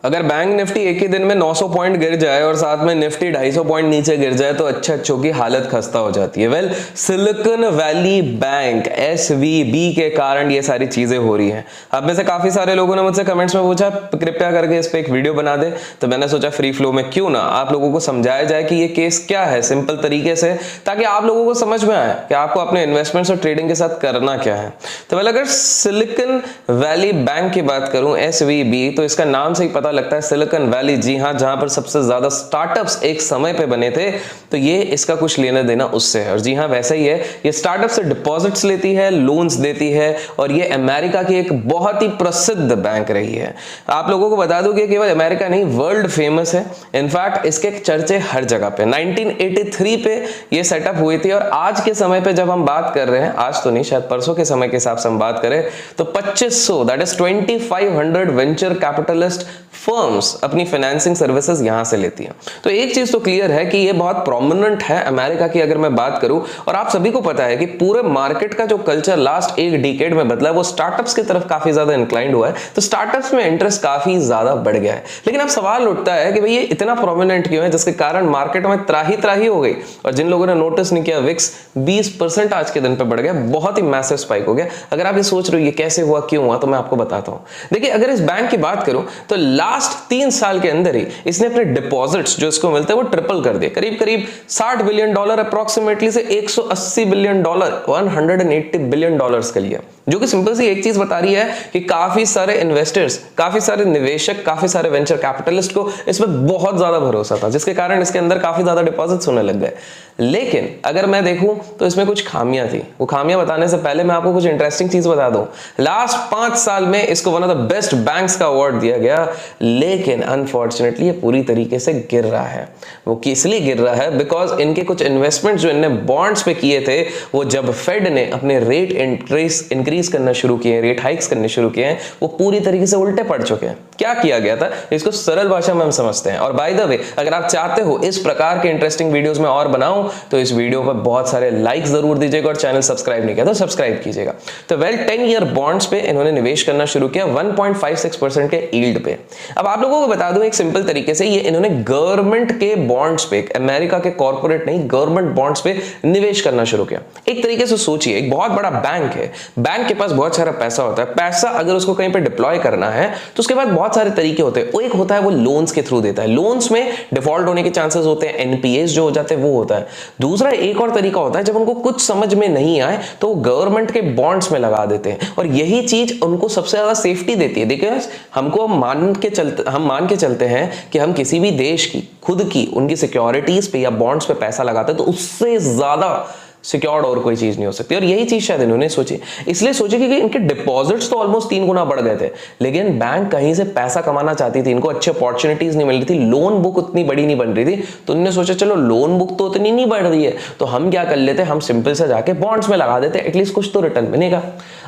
अगर bank Nifty एक ही दिन में 900 पॉइंट गिर जाए और साथ में निफ्टी 250 पॉइंट नीचे गिर जाए तो अच्छों की हालत खस्ता हो जाती है। Well, silicon valley bank SVB के कारण ये सारी चीजें हो रही हैं। अब में से काफी सारे लोगों ने मुझसे कमेंट्स में पूछा कृपया करके इस पे एक वीडियो बना दे, तो मैंने सोचा फ्री फ्लो में क्यों ना आप लोगों को समझाया जाए कि ये केस क्या है सिंपल तरीके से, ताकि आप लोगों को समझ में आए कि आपको अपने इन्वेस्टमेंट्स और ट्रेडिंग के साथ करना क्या है। तो वेल, अगर सिलिकॉन वैली बैंक की बात करूं SVB, तो इसका नाम से ही पता लगता है सिलिकॉन वैली, जी हां, जहां पर सबसे ज्यादा स्टार्टअप्स एक समय पे बने थे, तो ये इसका कुछ लेना देना उससे है। और जी हां, वैसा ही है, ये स्टार्टअप से डिपॉजिट्स लेती है, लोन्स देती है, और ये अमेरिका की एक बहुत ही प्रसिद्ध बैंक रही है। आप लोगों को बता दूं कि केवल अमेरिका नहीं, वर्ल्ड फेमस है। इनफैक्ट इसके चर्चे हर जगह पे। 1983 पे ये सेटअप हुई थी, और आज के समय पे जब हम बात कर रहे हैं, आज तो नहीं, शायद परसों के समय के हिसाब से हम बात करें, तो 2500 that is 2500 venture capitalist firms अपनी फाइनेंसिंग सर्विसेज यहां से लेती हैं। तो एक चीज तो क्लियर है कि ये बहुत प्रोमिनेंट है अमेरिका की अगर मैं बात करूं, और आप सभी को पता है कि पूरे मार्केट का जो कल्चर लास्ट एक डिकेड में बदला है वो स्टार्टअप्स की तरफ काफी ज्यादा इंक्लाइंड हुआ है। तो स्टार्टअप्स में इंटरेस्ट काफी ज्यादा बढ़ गया है। लेकिन अब सवाल उठता है कि भाई ये इतना प्रोमिनेंट क्यों है, जिसके कारण मार्केट में त्राही त्राही हो गई। और जिन लोगों ने नोटिस नहीं किया, विक्स 20% आज के दिन पे बढ़ गया, बहुत ही मैसिव स्पाइक हो गया। अगर आप ये सोच रहे हो ये कैसे हुआ, क्यों हुआ, तो मैं आपको बताता हूं। देखिए, अगर इस बैंक की बात करूं तो लास्ट 3 साल के अंदर ही इसने अपने डिपॉजिट्स जो इसको मिलते हैं वो ट्रिपल कर दिए, करीब करीब $60 बिलियन अप्रोक्सीमेटली से $180 बिलियन, $180 बिलियन के लिए, जो कि सिंपल सी एक चीज बता रही है कि काफी सारे इन्वेस्टर्स, काफी सारे निवेशक, काफी सारे वेंचर कैपिटलिस्ट को इसमें बहुत ज्यादा भरोसा था, जिसके कारण इसके अंदर काफी ज्यादा डिपॉजिट्स होने लग गए। लेकिन अगर मैं देखूं तो इसमें कुछ खामियां थी। वो खामियां बताने से पहले मैं आपको कुछ इंटरेस्टिंग चीज बता दूं। लास्ट 5 साल में इसको one of the best banks का अवार्ड दिया गया, लेकिन अनफॉर्चुनेटली ये पूरी तरीके से गिर रहा है। वो इसलिए गिर रहा है बिकॉज इनके कुछ इन्वेस्टमेंट जो इनने बॉन्ड्स पे किए थे, वो जब फेड ने अपने रेट इंक्रीज करना शुरू किए, रेट हाइक्स करने शुरू किए हैं, वो पूरी तरीके से उल्टे पड़ चुके हैं। क्या किया गया था, इसको सरल भाषा में हम समझते हैं। और बाय द वे, अगर आप चाहते हो इस प्रकार के इंटरेस्टिंग वीडियोस में और बनाऊं, तो इस वीडियो पर बहुत सारे लाइक जरूर दीजिएगा, और चैनल सब्सक्राइब नहीं किया तो सब्सक्राइब कीजिएगा। तो वेल, 10 ईयर बॉन्ड्स पे इन्होंने निवेश करना शुरू किया 1.56% के यील्ड पे। अब आप लोगों को बता दूं एक सिंपल तरीके से, ये इन्होंने गवर्नमेंट के बॉन्ड्स पे, अमेरिका के कॉर्पोरेट नहीं, गवर्नमेंट बॉन्ड्स पे निवेश करना शुरू किया। एक तरीके से सोचिए, एक बहुत बड़ा बैंक है, बैंक के पास बहुत सारा पैसा होता है, पैसा अगर उसको कहीं पे डिप्लॉय करना है तो उसके बाद बहुत सारे तरीके होते हैं। एक होता है वो लोन्स के थ्रू देता है, लोन्स में डिफॉल्ट होने के चांसेस होते हैं, एनपीएस जो हो जाते हैं वो होता है। दूसरा एक और तरीका होता है, जब उनको कुछ समझ में नहीं आए तो वो गवर्नमेंट के बॉन्ड्स में लगा देते हैं, और यही चीज उनको सबसे ज्यादा सेफ्टी देती है। देखिए, हम मान के चलते हैं कि हम किसी भी देश की खुद की उनकी सिक्योरिटीज पे या बॉन्ड्स पे पैसा लगाते हैं, तो उससे ज्यादा सिक्योर्ड और कोई चीज नहीं हो सकती। और यही चीज शायद इन्होंने सोची, इसलिए सोची कि इनके डिपॉजिट्स तो ऑलमोस्ट 3 गुना बढ़ गए थे, लेकिन बैंक कहीं से पैसा कमाना चाहती थी, इनको अच्छी अपॉर्चुनिटीज नहीं मिल रही थी, लोन बुक उतनी बड़ी नहीं बन रही थी। तो उन्होंने सोचा चलो लोन बुक तो उतनी नहीं बढ़ रही है, तो हम क्या कर लेते, हम सिंपल से जाके बॉन्ड्स में लगा देते, एटलीस्ट कुछ तो रिटर्न मिलेगा।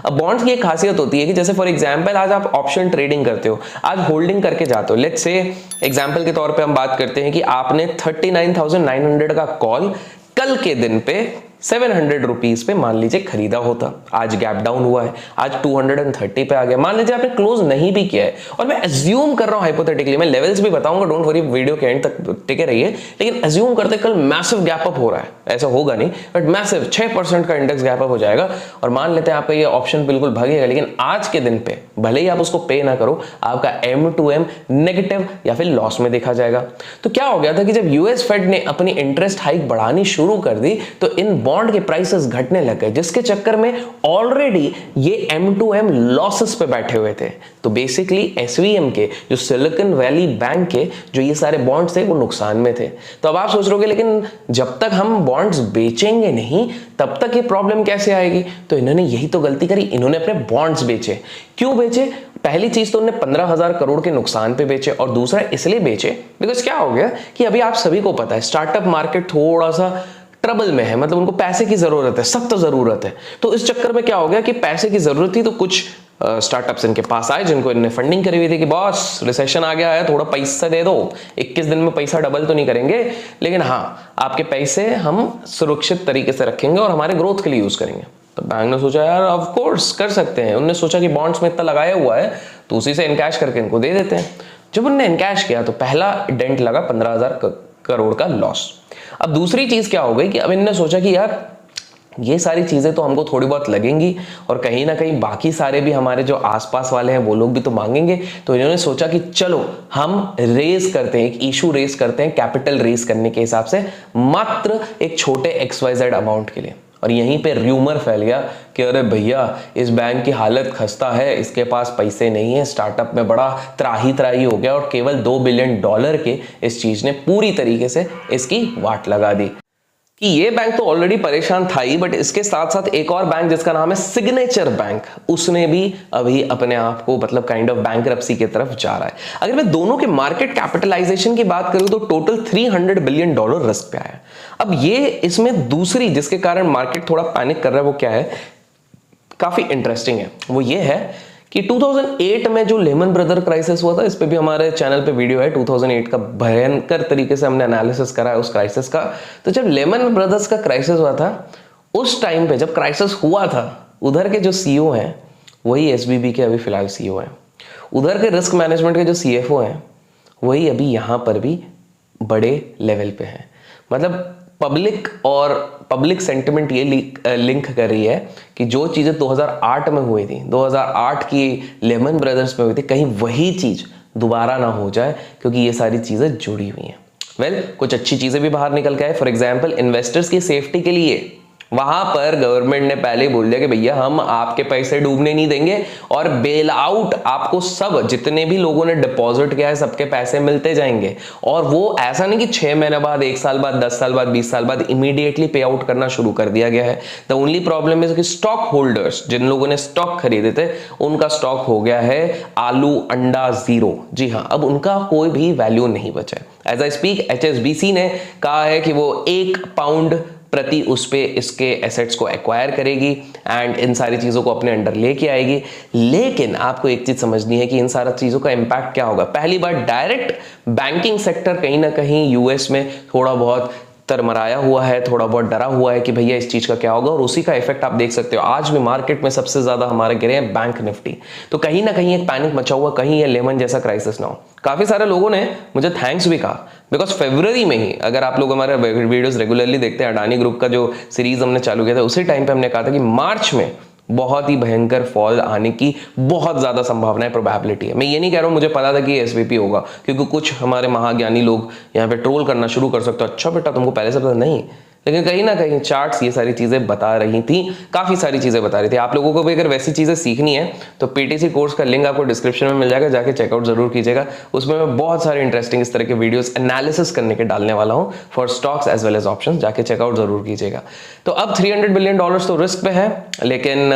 अब बॉन्ड्स की एक खासियत होती है कि जैसे फॉर एग्जाम्पल आज आप ऑप्शन ट्रेडिंग करते हो, आज होल्डिंग करके जाते हो। लेट्स से एग्जाम्पल के तौर पर हम बात करते हैं कि आपने 39,900 का कॉल कल के दिन पे 700 रुपीज पे मान लीजिए खरीदा होता, आज गैप डाउन हुआ है, आज 230 पे आ गया, मान लीजिए आपने क्लोज नहीं भी किया है, और मैं अज्यूम कर रहा हूं हाइपोथेटिकली, मैं लेवल्स भी बताऊंगा, डोंट वरी, वीडियो के एंड तक टिके रहिए, लेकिन अज्यूम करते कल मैसिव गैप अप हो रहा है, ऐसा होगा नहीं बट मैसिव 6% का इंडेक्स गैप अप हो जाएगा, और मान लेते हैं आपका ये ऑप्शन बिल्कुल भागेगा, लेकिन आज के दिन पे भले ही आप उसको पे ना करो, आपका M2M नेगेटिव या फिर लॉस में देखा जाएगा। तो क्या हो गया था कि जब यूएस फेड ने अपनी इंटरेस्ट हाइक बढ़ानी शुरू कर दी, तो इन बॉन्ड के प्राइसेस घटने लग गए, जिसके चक्कर में ऑलरेडी ये M2M लॉसेस पे बैठे हुए थे। तो बेसिकली SVM के, जो सिलिकॉन वैली बैंक के जो ये सारे बॉन्ड्स थे, वो नुकसान में थे। तो अब आप सोच रहे होगे लेकिन जब तक हम बॉन्ड्स बेचेंगे नहीं तब तक ये प्रॉब्लम कैसे आएगी। तो इन्होंने यही तो गलती करी, इन्होंने अपने बॉन्ड्स बेचे। क्यों बेचे? पहली चीज तो उन्होंने 15,000 करोड़ के नुकसान पे बेचे, और दूसरा इसलिए बेचे बिकॉज क्या हो गया कि अभी आप सभी को पता है स्टार्टअप मार्केट थोड़ा सा ट्रबल में है, मतलब उनको पैसे की जरूरत है, सख्त जरूरत है। तो इस चक्कर में क्या हो गया कि पैसे की जरूरत थी, तो कुछ स्टार्टअप्स इनके पास आए जिनको इन्होंने फंडिंग करी हुई थी कि बॉस रिसेशन आ गया है, थोड़ा पैसा दे दो, 21 दिन में पैसा डबल तो नहीं करेंगे, लेकिन हाँ आपके पैसे हम सुरक्षित तरीके से रखेंगे और हमारे ग्रोथ के लिए यूज करेंगे। तो बैंक ने सोचा यार ऑफ कोर्स कर सकते हैं, उन्होंने सोचा कि बॉन्ड्स में इतना लगाया हुआ है तो उसी से इनकैश करके इनको दे देते हैं। जब उन्होंने इनकैश किया तो पहला डेंट लगा 15,000 करोड़ का लॉस। अब दूसरी चीज क्या हो गई कि अब इन्होंने सोचा कि यार ये सारी चीजें तो हमको थोड़ी बहुत लगेंगी और कहीं ना कहीं बाकी सारे भी हमारे जो आसपास वाले हैं वो लोग भी तो मांगेंगे, तो इन्होंने सोचा कि चलो हम रेस करते हैं, एक इशू रेस करते हैं कैपिटल रेस करने के हिसाब से मात्र एक छोटे XYZ अमाउंट के लिए। और यहीं पे र्यूमर फैल गया कि अरे भैया इस बैंक की हालत खस्ता है, इसके पास पैसे नहीं है, स्टार्टअप में बड़ा त्राही त्राही हो गया और केवल $2 बिलियन के इस चीज ने पूरी तरीके से इसकी वाट लगा दी कि ये बैंक तो ऑलरेडी परेशान था ही, बट इसके साथ साथ एक और बैंक जिसका नाम है सिग्नेचर बैंक, उसने भी अभी अपने आप को मतलब काइंड ऑफ बैंकरप्सी की तरफ जा रहा है। अगर मैं दोनों के मार्केट कैपिटलाइजेशन की बात करूं तो टोटल $300 बिलियन रिस्क पे आया। अब ये इसमें दूसरी जिसके कारण मार्केट थोड़ा पैनिक कर रहा है वो क्या है, काफी इंटरेस्टिंग है। वो ये है कि 2008 में जो लेमन ब्रदर क्राइसिस हुआ था, इस पे भी हमारे चैनल पे वीडियो है, 2008 का भयंकर तरीके से हमने एनालिसिस करा है उस क्राइसिस का। तो जब लेमन ब्रदर्स का क्राइसिस हुआ था उस टाइम पे जब क्राइसिस हुआ था, उधर के जो सीईओ हैं वही SVB के अभी फिलहाल सीईओ हैं, उधर के रिस्क मैनेजमेंट के जो CFO हैं वही अभी यहाँ पर भी बड़े लेवल पे हैं। मतलब पब्लिक सेंटिमेंट ये लिंक कर रही है कि जो चीजें 2008 में हुई थी, 2008 की लेमन ब्रदर्स में हुई थी, कहीं वही चीज दोबारा ना हो जाए, क्योंकि ये सारी चीजें जुड़ी हुई हैं। कुछ अच्छी चीजें भी बाहर निकल के आए। फॉर एग्जाम्पल इन्वेस्टर्स की सेफ्टी के लिए वहां पर गवर्नमेंट ने पहले बोल दिया कि भैया हम आपके पैसे डूबने नहीं देंगे और बेल आउट आपको सब जितने भी लोगों ने डिपॉजिट किया है सबके पैसे मिलते जाएंगे। और वो ऐसा नहीं कि 6 महीने बाद, 1 साल बाद, 10 साल बाद, 20 साल बाद इमीडिएटली पे आउट करना शुरू कर दिया गया है। द ओनली प्रॉब्लम इज कि स्टॉक होल्डर्स, जिन लोगों ने स्टॉक खरीदे थे, उनका स्टॉक हो गया है आलू अंडा जीरो। जी हाँ, अब उनका कोई भी वैल्यू नहीं बचा है। एज आई स्पीक HSBC ने कहा है कि वो 1 पाउंड प्रति उस पे इसके एसेट्स को एक्वायर करेगी एंड इन सारी चीजों को अपने अंडर लेके आएगी। लेकिन आपको एक चीज समझनी है कि इन सारी चीजों का इंपैक्ट क्या होगा। पहली बार डायरेक्ट बैंकिंग सेक्टर कहीं ना कहीं यूएस में थोड़ा बहुत तरमराया हुआ है, थोड़ा बहुत डरा हुआ है कि भैया इस चीज का क्या होगा, और उसी का इफेक्ट आप देख सकते हो। आज भी मार्केट में सबसे ज्यादा हमारे गिरे हैं बैंक निफ्टी। तो कहीं ना कहीं एक पैनिक मचा हुआ, कहीं ये लेमन जैसा क्राइसिस ना हो। काफी सारे लोगों ने मुझे थैंक्स भी कहा, बिकॉज फरवरी में ही, अगर आप लोग हमारे वीडियोस रेगुलरली देखते हैं, अडानी ग्रुप का जो सीरीज हमने चालू किया था उसी टाइम पे हमने कहा था कि मार्च में बहुत ही भयंकर फॉल आने की बहुत ज्यादा संभावना है, प्रोबेबिलिटी है। मैं ये नहीं कह रहा हूं मुझे पता था कि SVP होगा, क्योंकि कुछ हमारे महाज्ञानी लोग यहाँ पे ट्रोल करना शुरू कर सकते हो, अच्छा बेटा तुमको पहले से पता नहीं, लेकिन कहीं ना कहीं चार्ट्स ये सारी चीजें बता रही थी, काफी सारी चीजें बता रही थी। आप लोगों को भी अगर वैसी चीजें सीखनी है तो PTC कोर्स का लिंक आपको डिस्क्रिप्शन में मिल जाएगा, जाके चेकआउट जरूर कीजिएगा। उसमें मैं बहुत सारे इंटरेस्टिंग इस तरह के वीडियोस एनालिसिस करने के डालने वाला हूं for stocks as well as options, जाके चेकआउट जरूर कीजिएगा। तो अब $300 बिलियन तो रिस्क पे है, लेकिन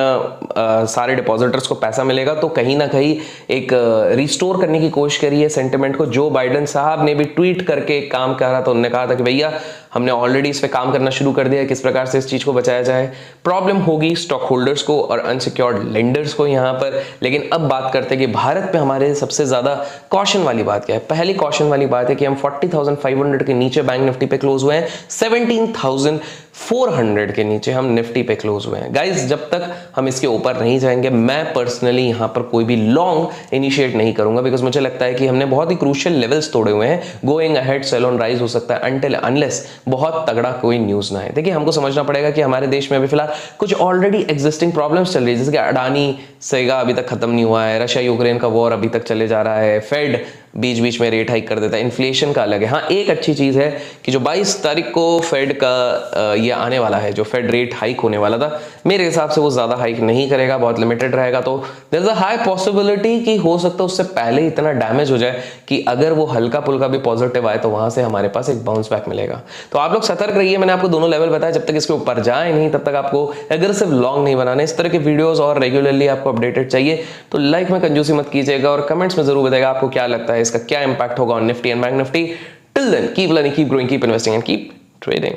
सारे डिपॉजिटर्स को पैसा मिलेगा, तो कहीं ना कहीं एक रिस्टोर करने की कोशिश करी है सेंटिमेंट को। जो बाइडेन साहब ने भी ट्वीट करके एक काम करा था, उन्होंने कहा था कि भैया हमने ऑलरेडी इस पे काम करना शुरू कर दिया है, किस प्रकार से इस चीज को बचाया जाए। प्रॉब्लम होगी स्टॉक होल्डर्स को और अनसिक्योर्ड लेंडर्स को यहाँ पर। लेकिन अब बात करते हैं कि भारत में हमारे सबसे ज्यादा कॉशन वाली बात क्या है। पहली कॉशन वाली बात है कि हम 40,500 के नीचे बैंक निफ्टी पे क्लोज हुए हैं, 17,400 के नीचे हम निफ्टी पे क्लोज हुए हैं। गाइज जब तक हम इसके ऊपर नहीं जाएंगे, मैं पर्सनली यहाँ पर कोई भी लॉन्ग इनिशिएट नहीं करूंगा, बिकॉज मुझे लगता है कि हमने बहुत ही क्रूशियल लेवल्स तोड़े हुए हैं। Going ahead sell on rise हो सकता है अनटिल अनलेस बहुत तगड़ा कोई न्यूज ना है। देखिए हमको समझना पड़ेगा कि हमारे देश में अभी फिलहाल कुछ ऑलरेडी एग्जिस्टिंग प्रॉब्लम्स चल रही है, जैसे कि अडानी सेगा अभी तक खत्म नहीं हुआ है, रशिया यूक्रेन का वॉर अभी तक चले जा रहा है, फेड बीच बीच में रेट हाइक कर देता है, इन्फ्लेशन का अलग है। हाँ एक अच्छी चीज है कि जो 22 तारीख को फेड का ये आने वाला है, जो फेड रेट हाइक होने वाला था, मेरे हिसाब से वो ज्यादा हाइक नहीं करेगा, बहुत लिमिटेड रहेगा। तो there is a high possibility कि हो सकता है उससे पहले इतना डैमेज हो जाए कि अगर वो हल्का पुल्का भी पॉजिटिव आए तो वहां से हमारे पास एक बाउंस बैक मिलेगा। तो आप लोग सतर्क रहिए। मैंने आपको दोनों लेवल बताया, जब तक इसके ऊपर जाए नहीं तब तक आपको एग्रेसिव लॉन्ग नहीं बनाने। इस तरह के वीडियोस और रेगुलरली आपको अपडेटेड चाहिए तो लाइक में कंजूसी मत कीजिएगा और कमेंट्स में जरूर बताइएगा आपको क्या लगता है इसका क्या इंपैक्ट होगा on Nifty and Bank Nifty. Till then, keep learning, keep growing, keep investing and keep trading.